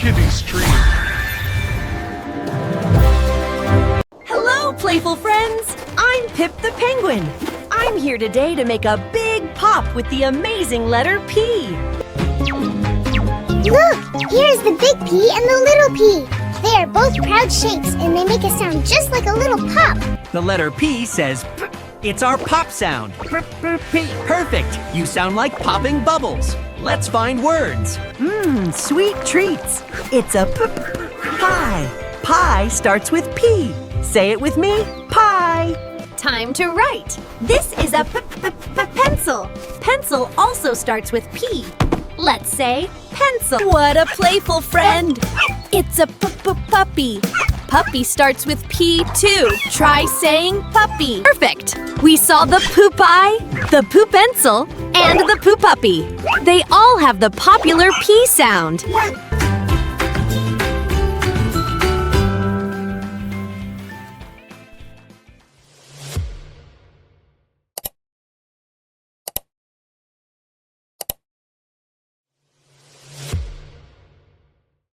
Kiddy's tree. Hello, playful friends! I'm Pip the Penguin. I'm here today to make a big pop with the amazing letter P. Look! Here's the big P and the little P. They are both proud shapes and they make a sound just like a little pop. The letter P says p. It's our pop sound. P. Perfect. You sound like popping bubbles. Let's find words. Sweet treats. It's a pie. Pie starts with P. Say it with me, pie. Time to write. This is a pencil. Pencil also starts with P. Let's say pencil. What a playful friend. It's a puppy. Puppy starts with P too. Try saying puppy. Perfect. We saw the poop eye, the poop pencil, and the poop puppy. They all have the popular P sound.